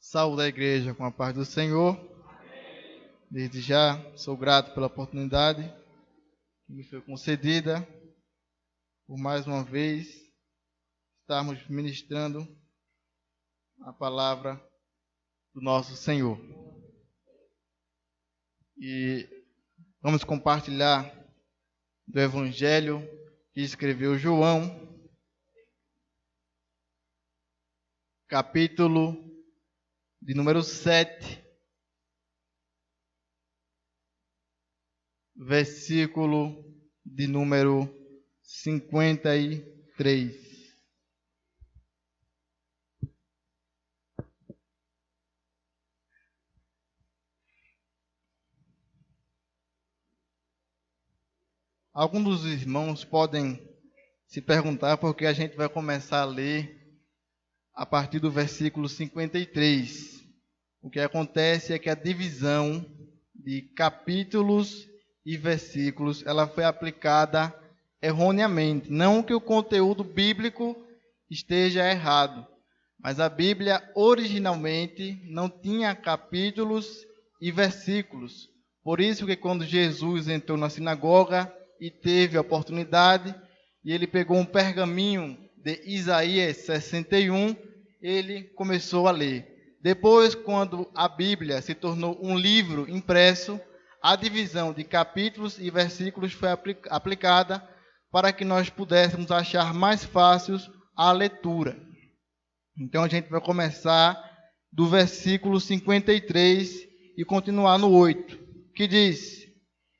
Saúde a igreja com a paz do Senhor. Desde já sou grato pela oportunidade que me foi concedida por mais uma vez estarmos ministrando a palavra do nosso Senhor. E vamos compartilhar do Evangelho que escreveu João, capítulo de número 7, versículo de número 53. Alguns dos irmãos podem se perguntar por que a gente vai começar a ler a partir do versículo 53. O que acontece é que a divisão de capítulos e versículos, ela foi aplicada erroneamente. Não que o conteúdo bíblico esteja errado, mas a Bíblia originalmente não tinha capítulos e versículos. Por isso que quando Jesus entrou na sinagoga e teve a oportunidade, e ele pegou um pergaminho de Isaías 61, ele começou a ler. Depois, quando a Bíblia se tornou um livro impresso, a divisão de capítulos e versículos foi aplicada para que nós pudéssemos achar mais fácil a leitura. Então, a gente vai começar do versículo 53 e continuar no 8, que diz: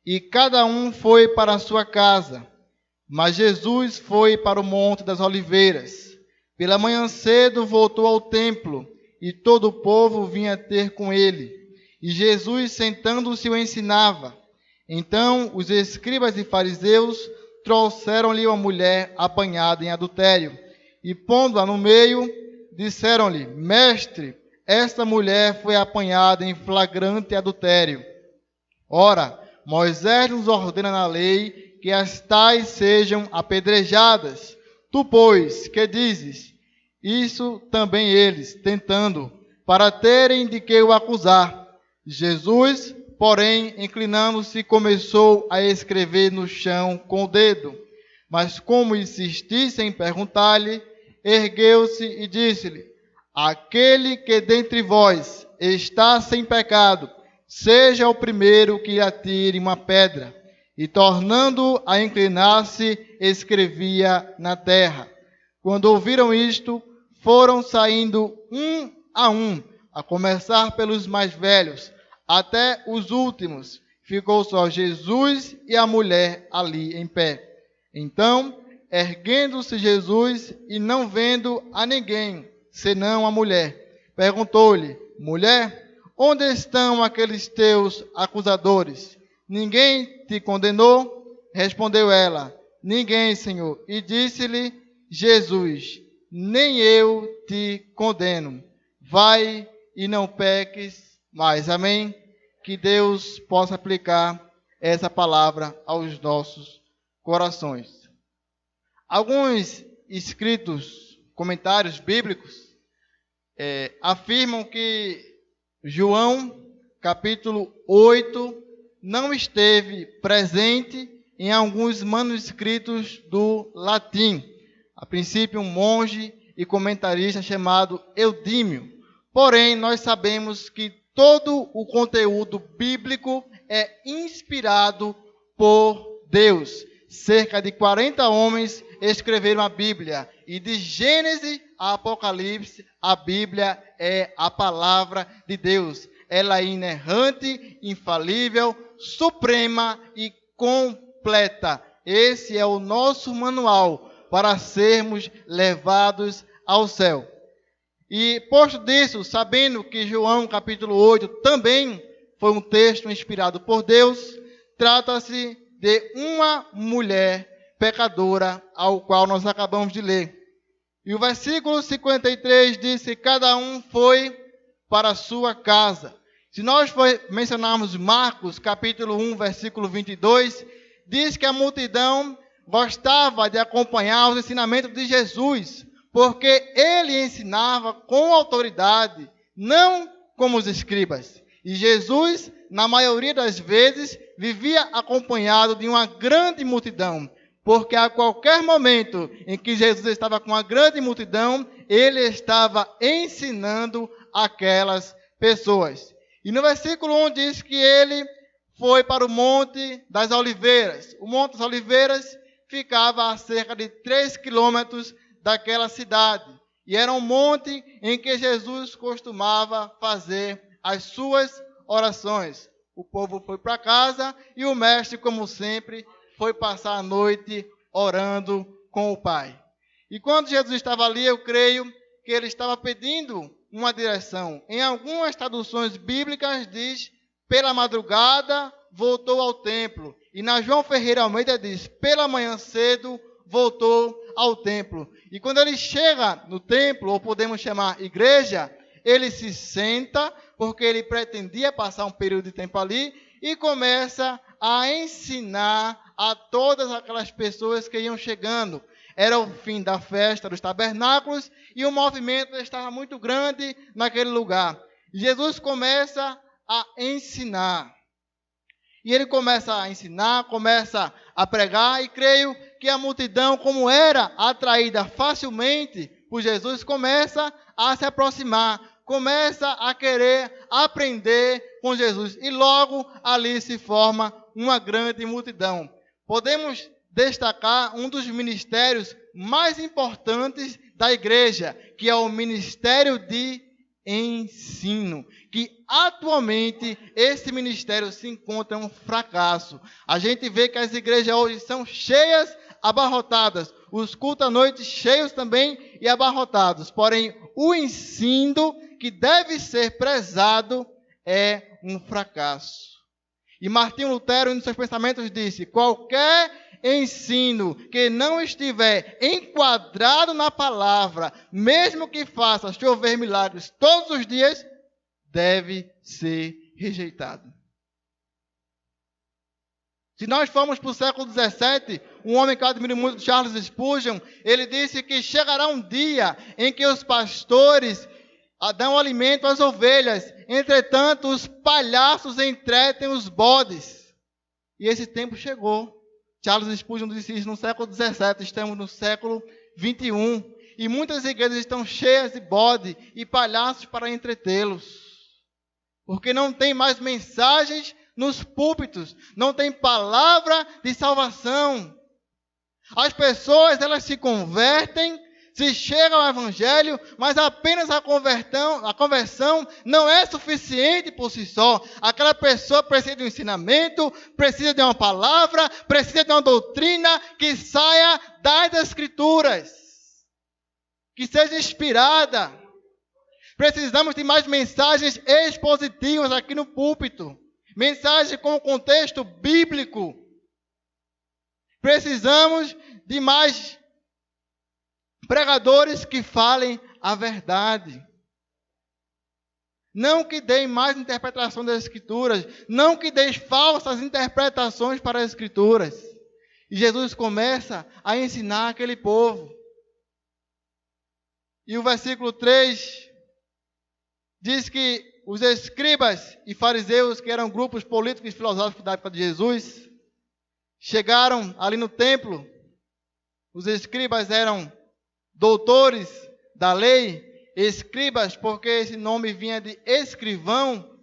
E cada um foi para a sua casa, mas Jesus foi para o Monte das Oliveiras. Pela manhã cedo voltou ao templo, e todo o povo vinha ter com ele. E Jesus, sentando-se, o ensinava. Então os escribas e fariseus trouxeram-lhe uma mulher apanhada em adultério, e pondo-a no meio, disseram-lhe: Mestre, esta mulher foi apanhada em flagrante adultério. Ora, Moisés nos ordena na lei que as tais sejam apedrejadas. Tu, pois, que dizes? Isso também eles, tentando, para terem de que o acusar. Jesus, porém, inclinando-se, começou a escrever no chão com o dedo. Mas como insistissem em perguntar-lhe, ergueu-se e disse-lhe: Aquele que dentre vós está sem pecado, seja o primeiro que atire uma pedra. E tornando a inclinar-se, escrevia na terra. Quando ouviram isto, foram saindo um, a começar pelos mais velhos, até os últimos. Ficou só Jesus e a mulher ali em pé. Então, erguendo-se Jesus e não vendo a ninguém, senão a mulher, perguntou-lhe: Mulher, onde estão aqueles teus acusadores? Ninguém te condenou? Respondeu ela: Ninguém, Senhor. E disse-lhe Jesus: Nem eu te condeno. Vai e não peques mais. Amém? Que Deus possa aplicar essa palavra aos nossos corações. Alguns escritos, comentários bíblicos, afirmam que João, capítulo 8, não esteve presente em alguns manuscritos do latim. A princípio, um monge e comentarista chamado Eudímio. Porém, nós sabemos que todo o conteúdo bíblico é inspirado por Deus. Cerca de 40 homens escreveram a Bíblia. E de Gênesis a Apocalipse, a Bíblia é a palavra de Deus. Ela é inerrante, infalível, suprema e completa. Esse é o nosso manual para sermos levados ao céu. E posto disso, sabendo que João capítulo 8 também foi um texto inspirado por Deus, trata-se de uma mulher pecadora, ao qual nós acabamos de ler. E o versículo 53 diz que cada um foi para a sua casa. Se nós mencionarmos Marcos capítulo 1, versículo 22, diz que a multidão gostava de acompanhar os ensinamentos de Jesus, porque ele ensinava com autoridade, não como os escribas. E Jesus, na maioria das vezes, vivia acompanhado de uma grande multidão, porque a qualquer momento em que Jesus estava com uma grande multidão, ele estava ensinando aquelas pessoas. E no versículo 1 diz que ele foi para o Monte das Oliveiras. O Monte das Oliveiras ficava a cerca de 3 quilômetros daquela cidade. E era um monte em que Jesus costumava fazer as suas orações. O povo foi para casa e o mestre, como sempre, foi passar a noite orando com o Pai. E quando Jesus estava ali, eu creio que ele estava pedindo uma direção. Em algumas traduções bíblicas diz, pela madrugada voltou ao templo. E na João Ferreira Almeida diz, pela manhã cedo voltou ao templo. E quando ele chega no templo, ou podemos chamar igreja, ele se senta, porque ele pretendia passar um período de tempo ali, e começa a ensinar a todas aquelas pessoas que iam chegando. Era o fim da festa dos tabernáculos, e o movimento estava muito grande naquele lugar. Jesus começa a ensinar. E ele começa a ensinar, começa a pregar, e creio que a multidão, como era atraída facilmente por Jesus, começa a se aproximar, começa a querer aprender com Jesus. E logo ali se forma uma grande multidão. Podemos destacar um dos ministérios mais importantes da igreja, que é o ministério de ensino, que atualmente esse ministério se encontra um fracasso. A gente vê que as igrejas hoje são cheias, abarrotadas, os cultos à noite cheios também e abarrotados, porém o ensino que deve ser prezado é um fracasso. E Martinho Lutero, em seus pensamentos, disse, qualquer ensino que não estiver enquadrado na palavra, mesmo que faça chover milagres todos os dias, deve ser rejeitado. Se nós formos para o século XVII, um homem que eu admiro muito, Charles Spurgeon, ele disse que chegará um dia em que os pastores dão alimento às ovelhas, entretanto os palhaços entretem os bodes. E esse tempo chegou. Charles Spurgeon disse isso no século XVII, estamos no século XXI. E muitas igrejas estão cheias de bode e palhaços para entretê-los. Porque não tem mais mensagens nos púlpitos, não tem palavra de salvação. As pessoas, elas se convertem, se chegam ao evangelho, mas apenas a conversão não é suficiente por si só. Aquela pessoa precisa de um ensinamento, precisa de uma palavra, precisa de uma doutrina que saia das Escrituras, que seja inspirada. Precisamos de mais mensagens expositivas aqui no púlpito, mensagens com contexto bíblico. Precisamos de mais pregadores que falem a verdade. Não que deem mais interpretação das Escrituras. Não que deem falsas interpretações para as Escrituras. E Jesus começa a ensinar aquele povo. E o versículo 3 diz que os escribas e fariseus, que eram grupos políticos e filosóficos da época de Jesus, chegaram ali no templo. Os escribas eram doutores da lei, escribas, porque esse nome vinha de escrivão,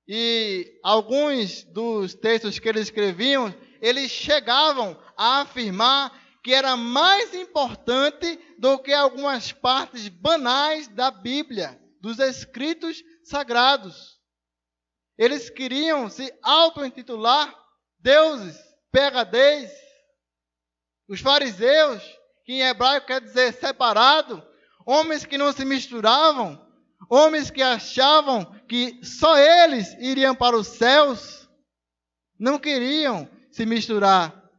e alguns dos textos que eles escreviam, eles chegavam a afirmar que era mais importante do que algumas partes banais da Bíblia, dos escritos sagrados. Eles queriam se auto-intitular deuses, PhDs. Os fariseus, que em hebraico quer dizer separado, homens que não se misturavam, homens que achavam que só eles iriam para os céus, não queriam se misturar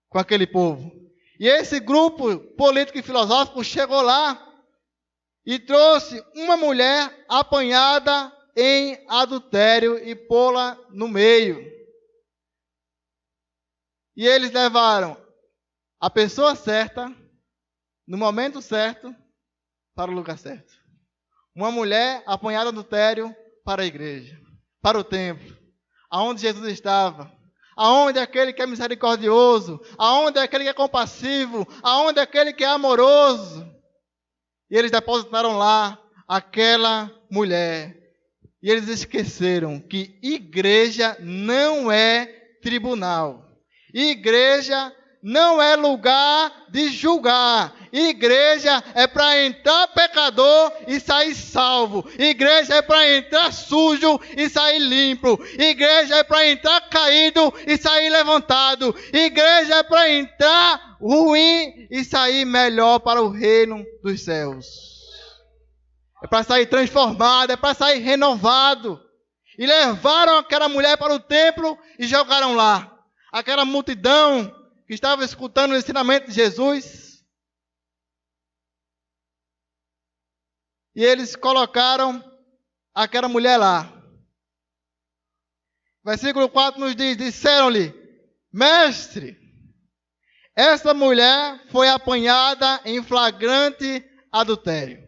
com aquele povo. E esse grupo político e filosófico chegou lá e trouxe uma mulher apanhada em adultério e pô-la no meio. E eles levaram a pessoa certa, no momento certo, para o lugar certo. Uma mulher apanhada no adultério para a igreja, para o templo, aonde Jesus estava, aonde é aquele que é misericordioso, aonde é aquele que é compassivo, aonde é aquele que é amoroso. E eles depositaram lá aquela mulher. E eles esqueceram que igreja não é tribunal. Igreja não é lugar de julgar. Igreja é para entrar pecador e sair salvo. Igreja é para entrar sujo e sair limpo. Igreja é para entrar caído e sair levantado. Igreja é para entrar ruim e sair melhor para o reino dos céus. É para sair transformado, é para sair renovado. E levaram aquela mulher para o templo e jogaram lá. Aquela multidão que estava escutando o ensinamento de Jesus. E eles colocaram aquela mulher lá. Versículo 4 nos diz, disseram-lhe, mestre, essa mulher foi apanhada em flagrante adultério.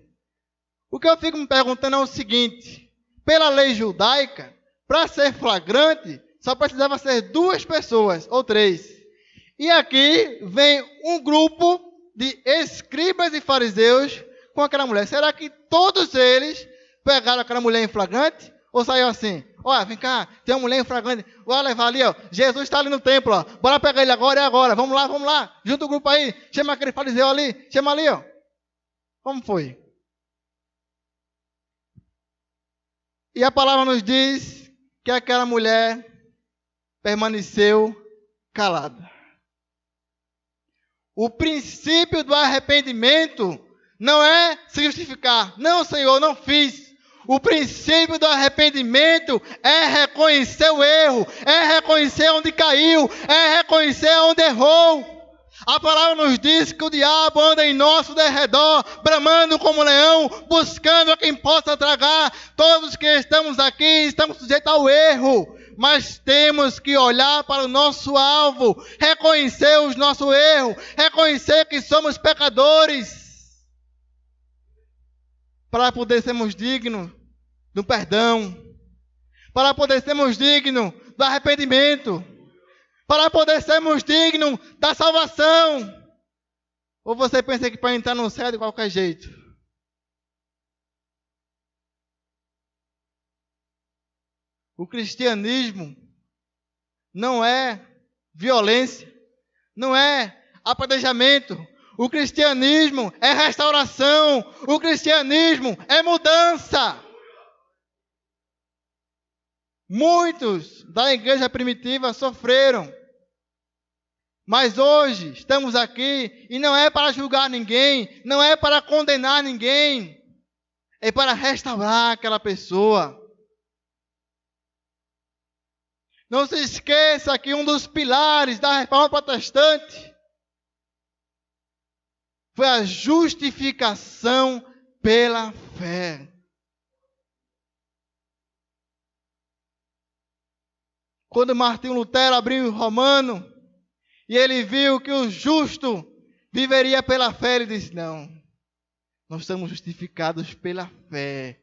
O que eu fico me perguntando é o seguinte, pela lei judaica, para ser flagrante, só precisava ser 2 pessoas, ou 3. E aqui vem um grupo de escribas e fariseus com aquela mulher. Será que todos eles pegaram aquela mulher em flagrante? Ou saiu assim, olha, vem cá, tem uma mulher em flagrante, bora levar ali, ó. Jesus está ali no templo, ó. Bora pegar ele agora, é agora. Vamos lá. Junta o grupo aí, chama aquele fariseu ali, chama ali, ó. Como foi? E a palavra nos diz que aquela mulher permaneceu calada. O princípio do arrependimento não é se justificar. Não, Senhor, não fiz. O princípio do arrependimento é reconhecer o erro, é reconhecer onde caiu, é reconhecer onde errou. A palavra nos diz que o diabo anda em nosso derredor, bramando como leão, buscando a quem possa tragar. Todos que estamos aqui estamos sujeitos ao erro, mas temos que olhar para o nosso alvo, reconhecer o nosso erro, reconhecer que somos pecadores, para poder sermos dignos do perdão, para poder sermos dignos do arrependimento, para poder sermos dignos da salvação. Ou você pensa que para entrar no céu de qualquer jeito? O cristianismo não é violência, não é apedrejamento. O cristianismo é restauração. O cristianismo é mudança. Muitos da igreja primitiva sofreram. Mas hoje estamos aqui e não é para julgar ninguém, não é para condenar ninguém. É para restaurar aquela pessoa. Não se esqueça que um dos pilares da reforma protestante foi a justificação pela fé. Quando Martinho Lutero abriu o Romano, e ele viu que o justo viveria pela fé, ele disse, não, nós estamos justificados pela fé.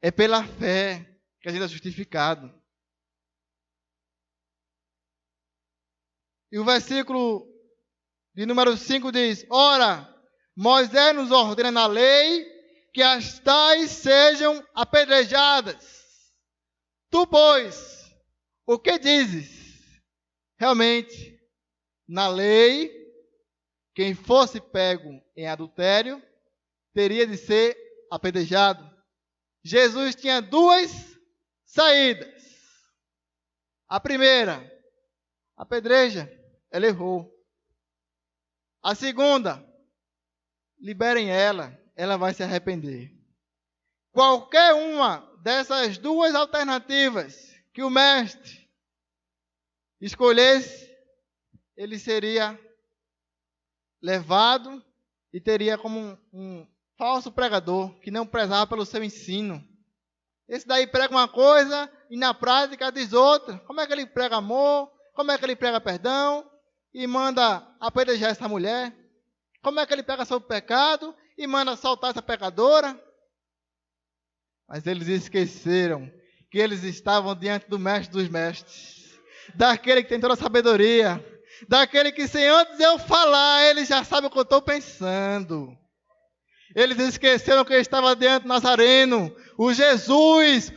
É pela fé que a gente é justificado. E o versículo de número 5 diz, ora, Moisés nos ordena na lei que as tais sejam apedrejadas. Tu, pois, o que dizes? Realmente, na lei, quem fosse pego em adultério, teria de ser apedrejado. Jesus tinha 2 saídas. A primeira, apedreja, ela errou. A segunda, liberem ela, ela vai se arrepender. Qualquer uma dessas 2 alternativas que o mestre escolhesse, ele seria levado e teria como um falso pregador que não prezava pelo seu ensino. Esse daí prega uma coisa e na prática diz outra. Como é que ele prega amor? Como é que ele prega perdão? E manda apedrejar essa mulher? Como é que ele pega sobre o pecado e manda soltar essa pecadora? Mas eles esqueceram que eles estavam diante do mestre dos mestres, daquele que tem toda a sabedoria, daquele que sem antes eu falar, ele já sabe o que eu estou pensando. Eles esqueceram que eu estava diante do Nazareno, o Jesus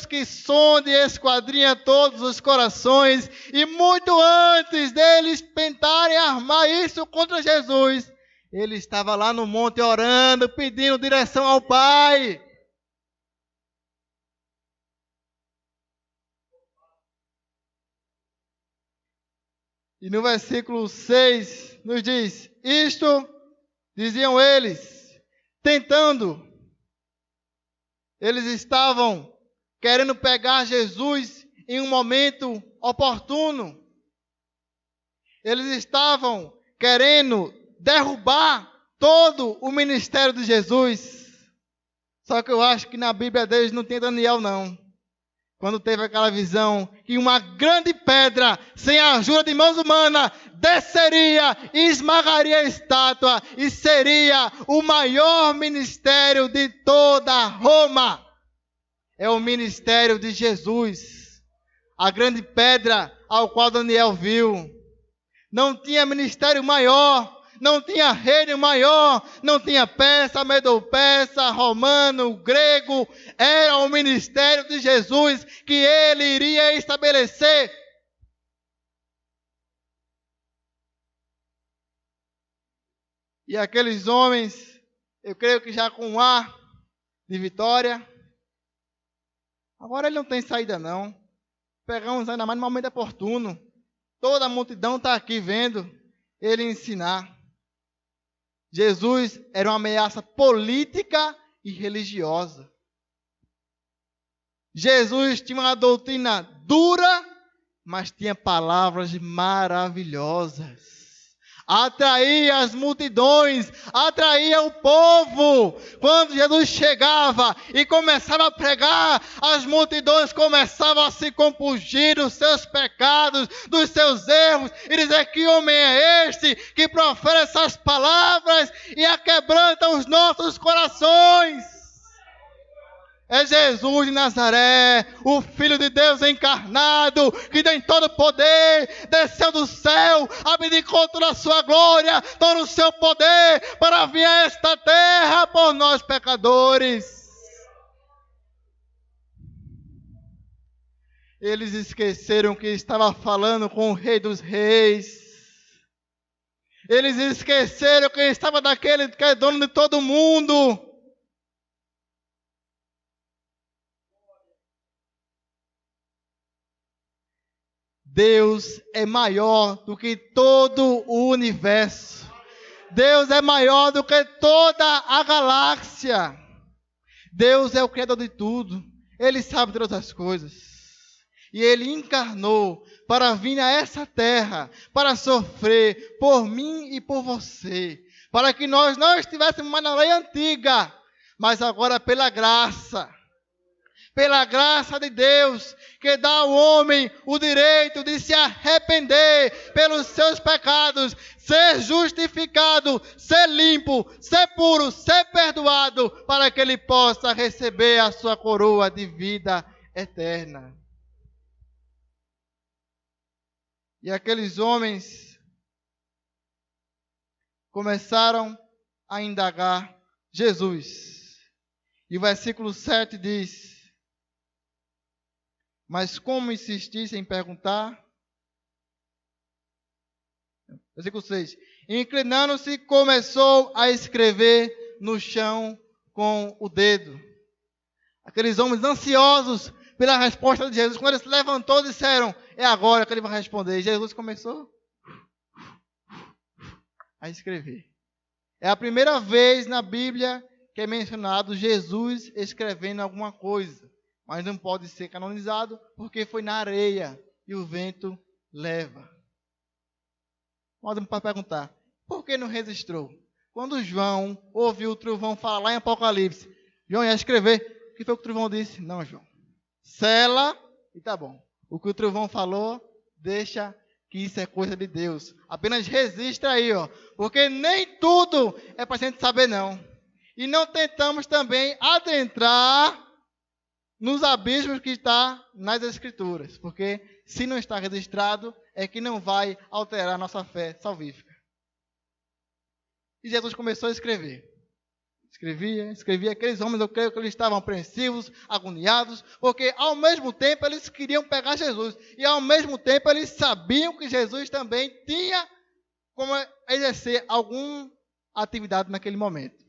que sonda e esquadrinha todos os corações, e muito antes deles tentarem armar isso contra Jesus, ele estava lá no monte orando, pedindo direção ao Pai. E no versículo 6 nos diz: isto diziam eles, tentando. Eles estavam querendo pegar Jesus em um momento oportuno. Eles estavam querendo derrubar todo o ministério de Jesus. Só que eu acho que na Bíblia deles não tem Daniel, não. Quando teve aquela visão que uma grande pedra, sem a ajuda de mãos humanas, desceria e esmagaria a estátua e seria o maior ministério de toda Roma. É o ministério de Jesus. A grande pedra ao qual Daniel viu. Não tinha ministério maior, não tinha reino maior, não tinha persa, medo-persa, romano, grego. Era o ministério de Jesus que ele iria estabelecer. E aqueles homens, eu creio que já com um ar de vitória. Agora ele não tem saída não. Pegamos ainda mais no momento oportuno. Toda a multidão está aqui vendo ele ensinar. Jesus era uma ameaça política e religiosa. Jesus tinha uma doutrina dura, mas tinha palavras maravilhosas. Atraía as multidões, atraía o povo. Quando Jesus chegava e começava a pregar, as multidões começavam a se compungir dos seus pecados, dos seus erros, e dizer: que homem é este que profere essas palavras e aquebranta os nossos corações? É Jesus de Nazaré, o Filho de Deus encarnado, que tem todo o poder, desceu do céu, abdicou toda a sua glória, todo o seu poder, para vir a esta terra por nós pecadores. Eles esqueceram que estava falando com o Rei dos Reis. Eles esqueceram que estava daquele que é dono de todo mundo. Deus é maior do que todo o universo. Deus é maior do que toda a galáxia. Deus é o criador de tudo. Ele sabe todas as coisas. E Ele encarnou para vir a essa terra, para sofrer por mim e por você. Para que nós não estivéssemos mais na lei antiga, mas agora pela graça de Deus, que dá ao homem o direito de se arrepender pelos seus pecados, ser justificado, ser limpo, ser puro, ser perdoado, para que ele possa receber a sua coroa de vida eterna. E aqueles homens começaram a indagar Jesus. E o versículo 7 diz: mas como insistisse em perguntar? Versículo 6. Inclinando-se, começou a escrever no chão com o dedo. Aqueles homens ansiosos pela resposta de Jesus, quando ele se levantou, disseram: é agora que ele vai responder. E Jesus começou a escrever. É a primeira vez na Bíblia que é mencionado Jesus escrevendo alguma coisa. Mas não pode ser canonizado porque foi na areia e o vento leva. Podemos perguntar: por que não registrou? Quando João ouviu o trovão falar lá em Apocalipse, João ia escrever. O que foi que o trovão disse? Não, João. Sela e tá bom. O que o trovão falou, deixa que isso é coisa de Deus. Apenas registra aí, ó. Porque nem tudo é para a gente saber, não. E não tentamos também adentrar nos abismos que está nas Escrituras, porque se não está registrado, é que não vai alterar a nossa fé salvífica. E Jesus começou a escrever. Escrevia. Aqueles homens, eu creio que eles estavam apreensivos, agoniados, porque ao mesmo tempo eles queriam pegar Jesus. E ao mesmo tempo eles sabiam que Jesus também tinha como exercer alguma atividade naquele momento.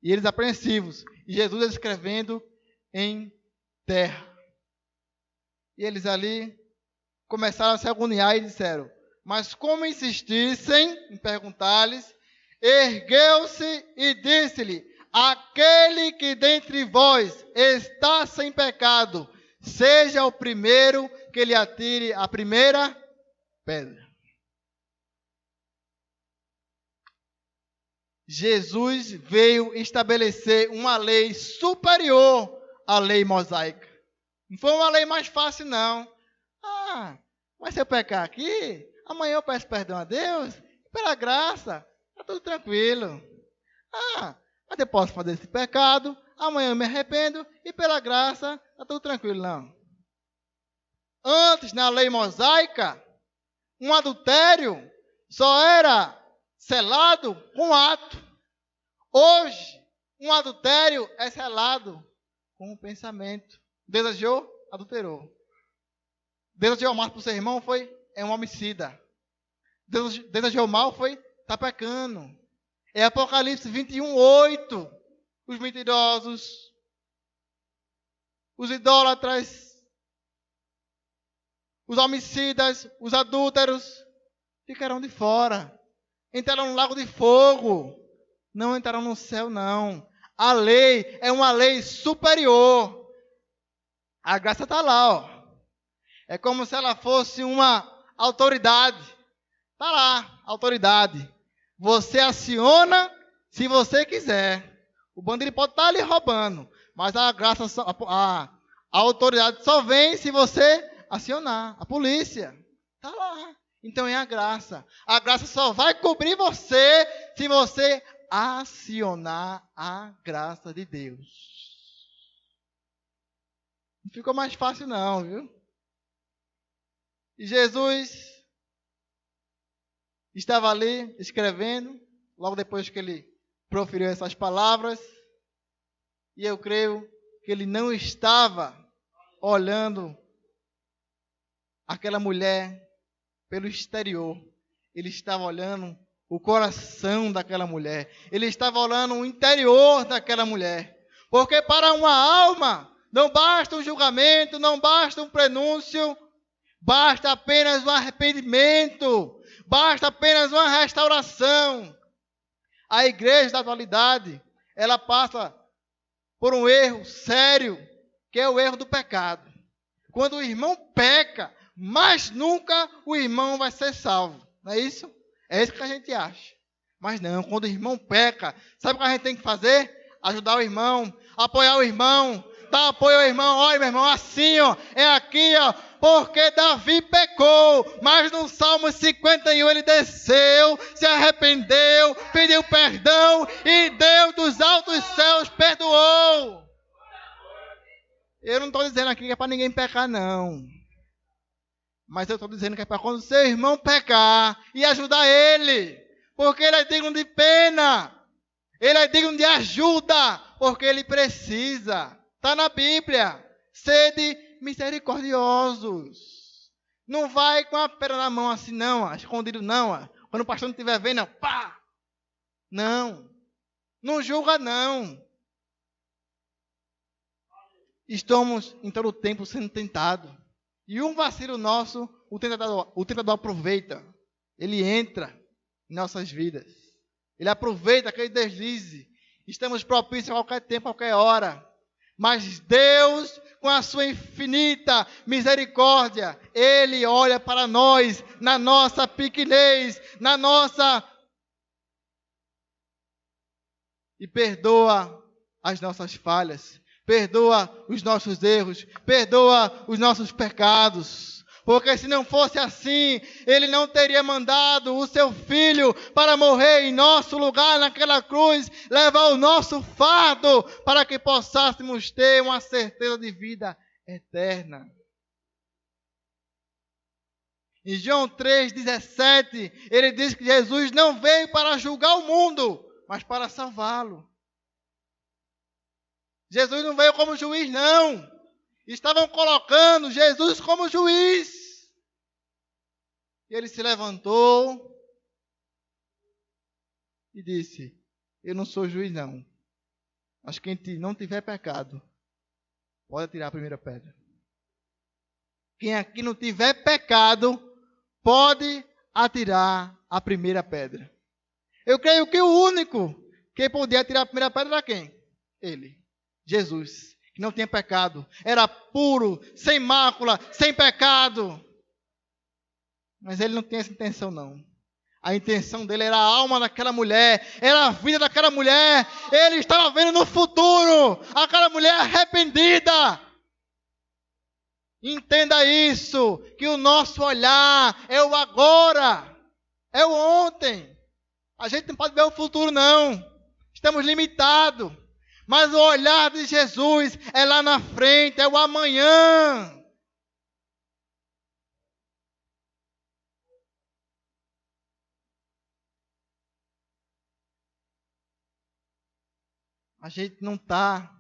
E eles apreensivos. E Jesus escrevendo em terra. E eles ali começaram a se agoniar e disseram: mas como insistissem em perguntar-lhes, ergueu-se e disse-lhe: aquele que dentre vós está sem pecado, seja o primeiro que lhe atire a primeira pedra. Jesus veio estabelecer uma lei superior à lei mosaica. Não foi uma lei mais fácil, não. Mas se eu pecar aqui, amanhã eu peço perdão a Deus, pela graça, está tudo tranquilo. Mas eu posso fazer esse pecado, amanhã eu me arrependo e pela graça, está tudo tranquilo, não. Antes, na lei mosaica, um adultério só era selado com ato. Hoje, um adultério é selado com o pensamento. Desejou, adulterou. Desejou amar para o seu irmão, é um homicida. Desejou mal, está pecando. É Apocalipse 21:8. Os mentirosos, os idólatras, os homicidas, os adúlteros ficarão de fora. Entrarão no lago de fogo. Não entrarão no céu, não. A lei é uma lei superior. A graça está lá, ó. É como se ela fosse uma autoridade. Está lá, autoridade. Você aciona se você quiser. O bandido pode estar ali roubando, mas a graça, a autoridade só vem se você acionar. A polícia está lá. Então é a graça. A graça só vai cobrir você se você acionar a graça de Deus. Não ficou mais fácil não, viu? E Jesus estava ali escrevendo, logo depois que ele proferiu essas palavras, e eu creio que ele não estava olhando aquela mulher pelo exterior, ele estava olhando o coração daquela mulher, ele estava olhando o interior daquela mulher, porque para uma alma não basta um julgamento, não basta um prenúncio, basta apenas um arrependimento, basta apenas uma restauração. A igreja da atualidade, ela passa por um erro sério, que é o erro do pecado. Quando o irmão peca, mas nunca o irmão vai ser salvo. Não é isso? É isso que a gente acha. Mas não, quando o irmão peca, sabe o que a gente tem que fazer? Ajudar o irmão, apoiar o irmão, dar apoio ao irmão. Olha, meu irmão, assim, ó, é aqui, ó, porque Davi pecou, mas no Salmo 51 ele desceu, se arrependeu, pediu perdão e Deus dos altos céus perdoou. Eu não estou dizendo aqui que é para ninguém pecar, não. Mas eu estou dizendo que é para quando seu irmão pecar e ajudar ele, porque ele é digno de pena, ele é digno de ajuda, porque ele precisa. Está na Bíblia. Sede misericordiosos. Não vai com a pedra na mão assim, não, escondido, não. Quando o pastor não estiver vendo, pá! Não. Não julga, não. Estamos em todo o tempo sendo tentados. E um vacilo nosso, o tentador aproveita. Ele entra em nossas vidas. Ele aproveita aquele deslize. Estamos propícios a qualquer tempo, a qualquer hora. Mas Deus, com a sua infinita misericórdia, Ele olha para nós, na nossa pequenez, na nossa... e perdoa as nossas falhas. Perdoa os nossos erros, perdoa os nossos pecados, Porque se não fosse assim, Ele não teria mandado o seu Filho para morrer em nosso lugar naquela cruz, levar o nosso fardo, para que possássemos ter uma certeza de vida eterna. Em João 3,17, ele diz que Jesus não veio para julgar o mundo, mas para salvá-lo. Jesus não veio como juiz, não. Estavam colocando Jesus como juiz. E ele se levantou e disse: eu não sou juiz, não. Mas quem não tiver pecado, pode tirar a primeira pedra. Quem aqui não tiver pecado, pode atirar a primeira pedra. Eu creio que o único que podia atirar a primeira pedra era quem? Ele, Jesus, que não tinha pecado, era puro, sem mácula, sem pecado. Mas ele não tinha essa intenção, não. A intenção dele era a alma daquela mulher, era a vida daquela mulher. Ele estava vendo no futuro aquela mulher arrependida. Entenda isso, que o nosso olhar é o agora, é o ontem. A gente não pode ver o futuro, não. Estamos limitados. Mas o olhar de Jesus é lá na frente, é o amanhã. A gente não está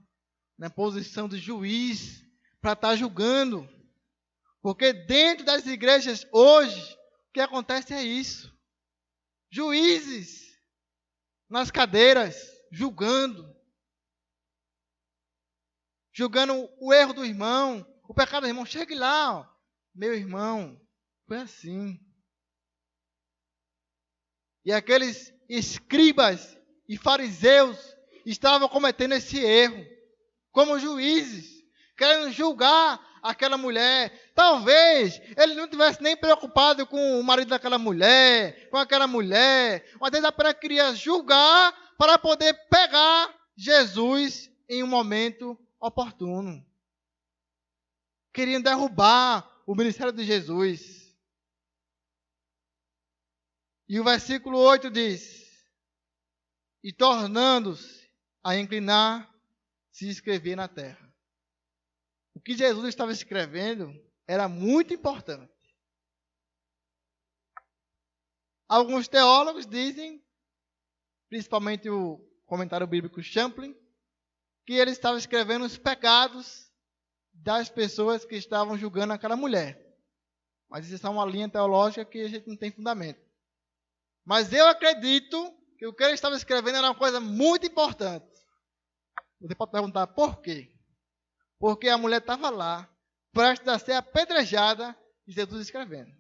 na posição de juiz para estar julgando. Porque dentro das igrejas hoje, o que acontece é isso. Juízes nas cadeiras, julgando o erro do irmão, o pecado do irmão. Chegue lá, ó. Meu irmão, foi assim. E aqueles escribas e fariseus estavam cometendo esse erro, como juízes, querendo julgar aquela mulher. Talvez ele não tivesse nem preocupado com o marido daquela mulher, com aquela mulher, mas ele apenas queria julgar para poder pegar Jesus em um momento oportuno. Queriam derrubar o ministério de Jesus. E o versículo 8 diz: e tornando-se a inclinar, se escrevia na terra. O que Jesus estava escrevendo era muito importante. Alguns teólogos dizem, principalmente o comentário bíblico Champlin, que ele estava escrevendo os pecados das pessoas que estavam julgando aquela mulher. Mas isso é uma linha teológica que a gente não tem fundamento. Mas eu acredito que o que ele estava escrevendo era uma coisa muito importante. Você pode perguntar por quê? Porque a mulher estava lá, prestes a ser apedrejada, e Jesus escrevendo.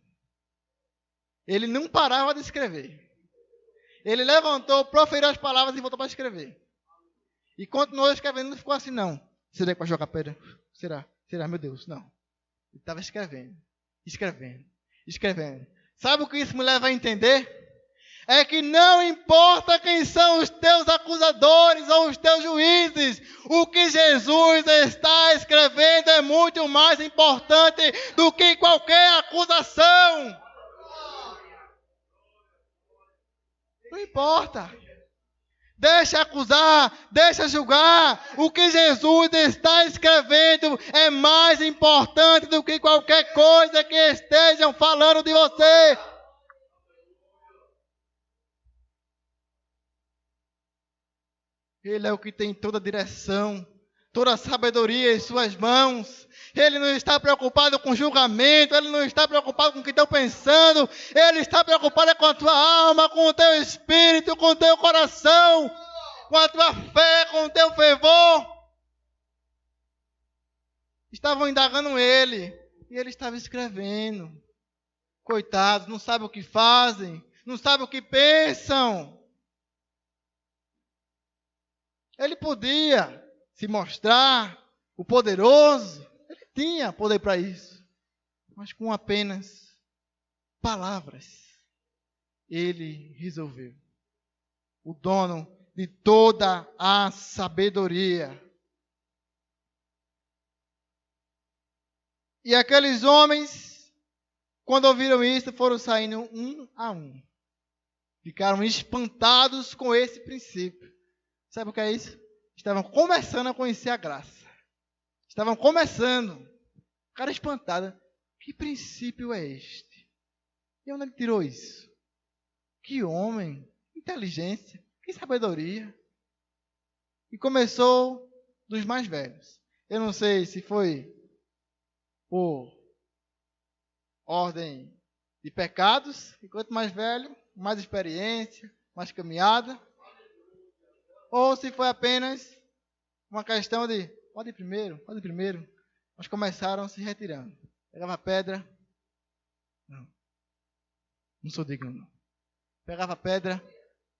Ele não parava de escrever. Ele levantou, proferiu as palavras e voltou para escrever. E continuou escrevendo, não ficou assim, não. Será que vai jogar pedra? Será? Será, meu Deus? Não. Ele estava escrevendo, escrevendo, escrevendo. Sabe o que isso me leva a entender? É que não importa quem são os teus acusadores ou os teus juízes, o que Jesus está escrevendo é muito mais importante do que qualquer acusação. Não importa. Deixa acusar, deixa julgar. O que Jesus está escrevendo é mais importante do que qualquer coisa que estejam falando de você. Ele é o que tem toda a direção, toda a sabedoria em suas mãos. Ele não está preocupado com julgamento, ele não está preocupado com o que estão pensando, ele está preocupado com a tua alma, com o teu espírito, com o teu coração, com a tua fé, com o teu fervor. Estavam indagando ele, e ele estava escrevendo. Coitados, não sabem o que fazem, não sabem o que pensam. Ele podia se mostrar o poderoso, ele tinha poder para isso, mas com apenas palavras, ele resolveu. O dono de toda a sabedoria. E aqueles homens Quando ouviram isso, foram saindo um a um. Ficaram espantados com esse princípio. Sabe o que é isso? Estavam começando a conhecer a graça. Estavam começando. O cara espantado. Que princípio é este? E onde ele tirou isso? Que homem, inteligência, que sabedoria. E começou dos mais velhos. Eu não sei se foi por ordem de pecados, e quanto mais velho, mais experiência, mais caminhada, ou se foi apenas uma questão de pode ir primeiro. Mas começaram se retirando. Pegava a pedra, não sou digno não. Pegava a pedra,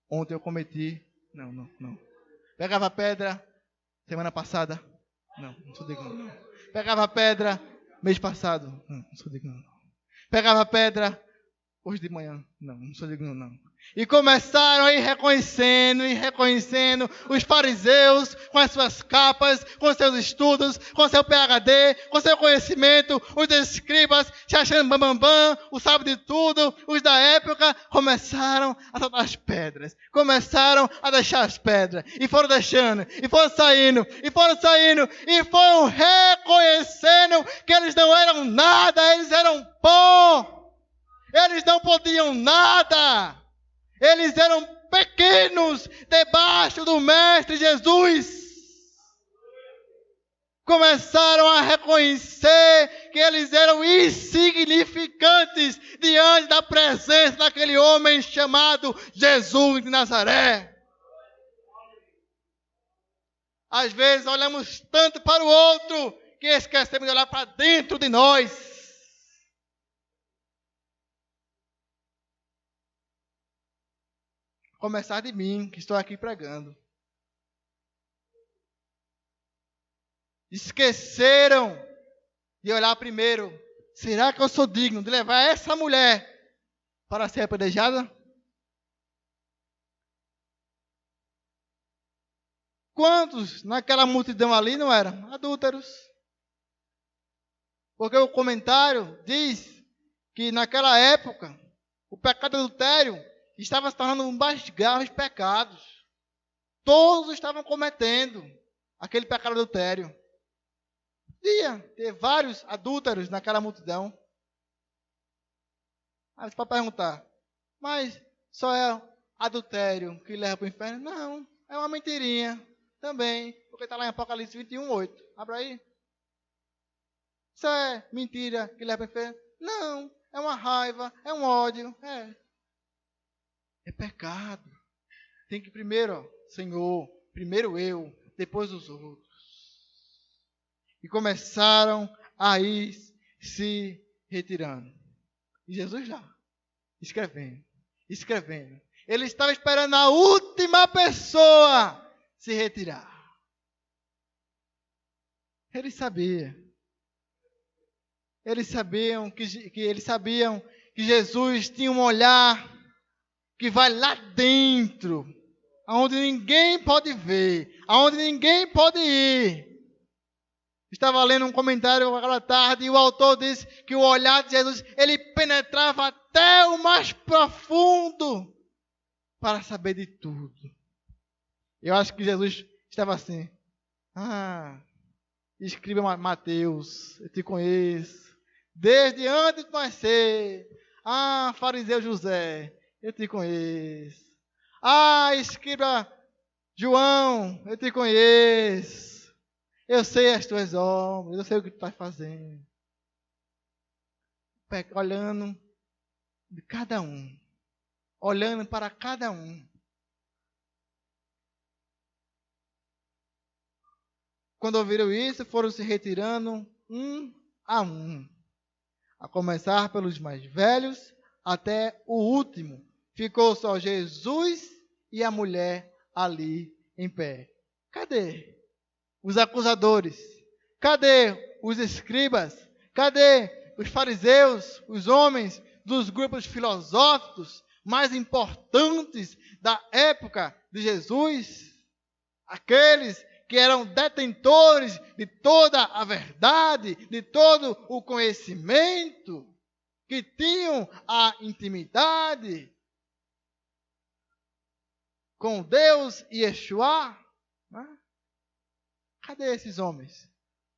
ontem eu cometi, não. Pegava a pedra, semana passada, não sou digno não. Pegava a pedra, mês passado, não sou digno não. Pegava a pedra, hoje de manhã, não sou digno não. E começaram a ir reconhecendo os fariseus com as suas capas, com seus estudos, com seu PhD, com seu conhecimento, os escribas se achando bambambam, o sábio de tudo, os da época, começaram a soltar as pedras, começaram a deixar as pedras, e foram deixando, e foram saindo, e foram reconhecendo que eles não eram nada, eles eram pó, eles não podiam nada. Eles eram pequenos debaixo do Mestre Jesus. Começaram a reconhecer que eles eram insignificantes diante da presença daquele homem chamado Jesus de Nazaré. Às vezes olhamos tanto para o outro que esquecemos de olhar para dentro de nós. Começar de mim, que estou aqui pregando. Esqueceram de olhar primeiro. Será que eu sou digno de levar essa mulher para ser apedrejada? Quantos naquela multidão ali não eram adúlteros? Porque o comentário diz que naquela época o pecado adultério estava se tornando um dos graves pecados. Todos estavam cometendo aquele pecado adultério. Podia ter vários adúlteros naquela multidão. Aí você pode perguntar, mas só é adultério que leva para o inferno? Não, é uma mentirinha também, porque está lá em Apocalipse 21:8. Abra aí. Isso é mentira que leva para o inferno? Não, é uma raiva, é um ódio, é pecado. Tem que primeiro, Senhor, primeiro eu, depois os outros. E começaram a ir se retirando. E Jesus lá, escrevendo. Ele estava esperando a última pessoa se retirar. Eles sabiam. Eles sabiam que Jesus tinha um olhar que vai lá dentro, aonde ninguém pode ver, aonde ninguém pode ir. Estava lendo um comentário aquela tarde e o autor disse que o olhar de Jesus, ele penetrava até o mais profundo para saber de tudo. Eu acho que Jesus estava assim, escriba Mateus, eu te conheço, desde antes de nascer. Fariseu José, eu te conheço. Escriba João, eu te conheço. Eu sei as tuas obras, eu sei o que tu estás fazendo. Olhando de cada um. Olhando para cada um. Quando ouviram isso, foram se retirando um a um. A começar pelos mais velhos até o último. Ficou só Jesus e a mulher ali em pé. Cadê os acusadores? Cadê os escribas? Cadê os fariseus, os homens dos grupos filosóficos mais importantes da época de Jesus? Aqueles que eram detentores de toda a verdade, de todo o conhecimento. que tinham a intimidade com Deus e Yeshua. Cadê esses homens?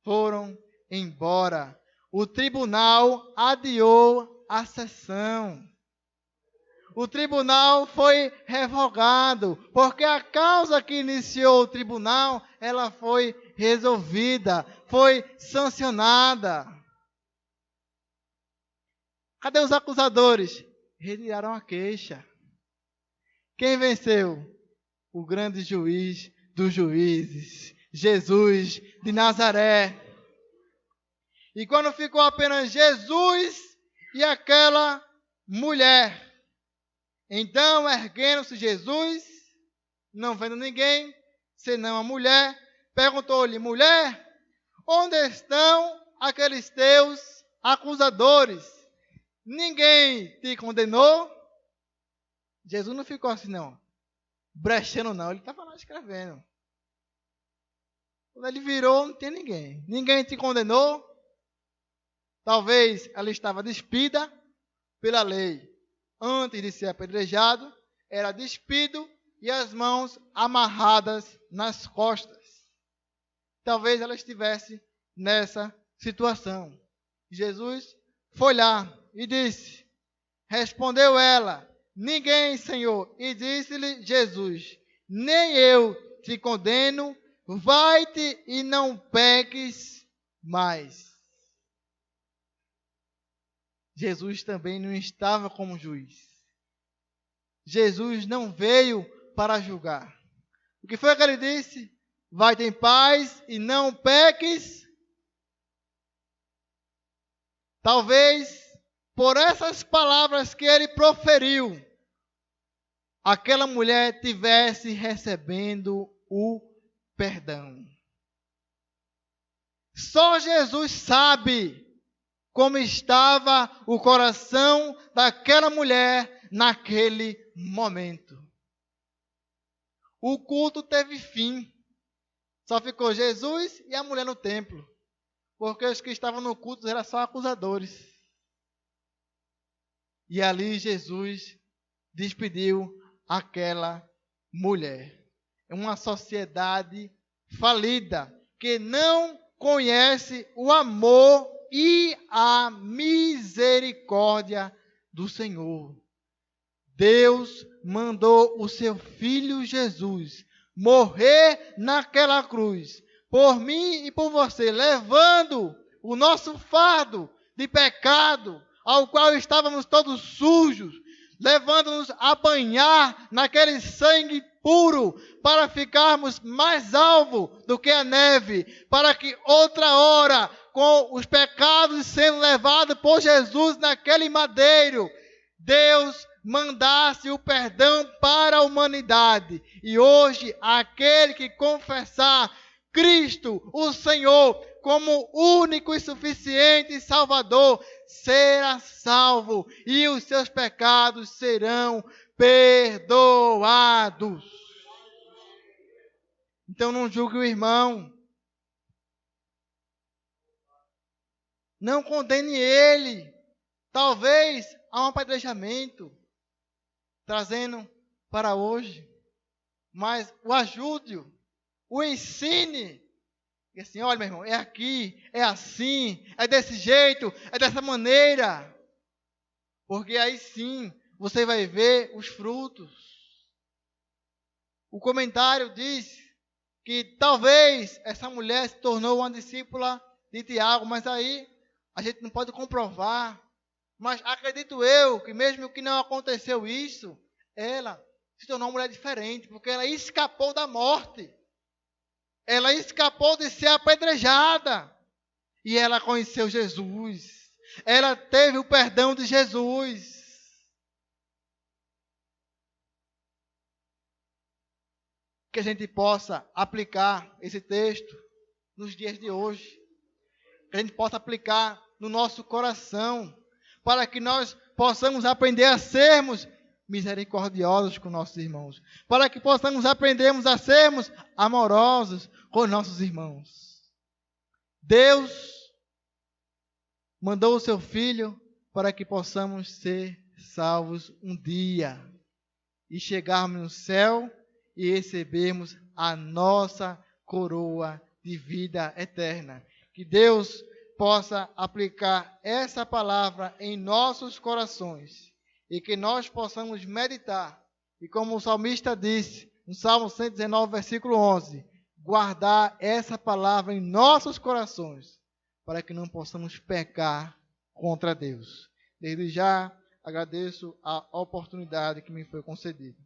Foram embora. O tribunal adiou a sessão. O tribunal foi revogado, porque a causa que iniciou o tribunal, ela foi resolvida, foi sancionada. Cadê os acusadores? Retiraram a queixa. Quem venceu? O grande juiz dos juízes, Jesus de Nazaré. E quando ficou apenas Jesus e aquela mulher, então, erguendo-se Jesus, não vendo ninguém, senão a mulher, perguntou-lhe: mulher, onde estão aqueles teus acusadores? Ninguém te condenou? Jesus não ficou assim, não, brechando não, ele estava lá escrevendo. Quando ele virou, não tem ninguém. Ninguém te condenou? Talvez ela estava despida pela lei. Antes de ser apedrejado, era despido e as mãos amarradas nas costas. Talvez ela estivesse nessa situação. Jesus foi lá e disse, respondeu ela, ninguém, Senhor. E disse-lhe Jesus, nem eu te condeno, vai-te e não peques mais. Jesus também não estava como juiz. Jesus não veio para julgar. O que foi que ele disse? Vai-te em paz e não peques. Talvez por essas palavras que ele proferiu, aquela mulher tivesse recebendo o perdão. Só Jesus sabe como estava o coração daquela mulher naquele momento. O culto teve fim. Só ficou Jesus e a mulher no templo. Porque os que estavam no culto eram só acusadores. E ali Jesus despediu aquela mulher. É uma sociedade falida, que não conhece o amor e a misericórdia do Senhor. Deus mandou o seu Filho Jesus morrer naquela cruz, por mim e por você, levando o nosso fardo de pecado, ao qual estávamos todos sujos, levando-nos a banhar naquele sangue puro, para ficarmos mais alvos do que a neve, para que outra hora, com os pecados sendo levados por Jesus naquele madeiro, Deus mandasse o perdão para a humanidade. E hoje, aquele que confessar Cristo, o Senhor, como único e suficiente Salvador, será salvo e os seus pecados serão perdoados. Então não julgue o irmão. Não condene ele. Talvez há um apedrejamento trazendo para hoje. Mas o ajude-o, o ensine. E assim, olha meu irmão, é aqui, é assim, é desse jeito, é dessa maneira. Porque aí sim, você vai ver os frutos. O comentário diz que talvez essa mulher se tornou uma discípula de Tiago, mas aí a gente não pode comprovar. Mas acredito eu que mesmo que não aconteceu isso, ela se tornou uma mulher diferente, porque ela escapou da morte. Ela escapou de ser apedrejada. E ela conheceu Jesus. Ela teve o perdão de Jesus. Que a gente possa aplicar esse texto nos dias de hoje. Que a gente possa aplicar no nosso coração. Para que nós possamos aprender a sermos misericordiosos com nossos irmãos. Para que possamos aprendermos a sermos amorosos com nossos irmãos. Deus mandou o seu Filho para que possamos ser salvos um dia e chegarmos no céu e recebermos a nossa coroa de vida eterna. Que Deus possa aplicar essa palavra em nossos corações e que nós possamos meditar. E como o salmista disse, no Salmo 119, versículo 11, guardar essa palavra em nossos corações, para que não possamos pecar contra Deus. Desde já agradeço a oportunidade que me foi concedida.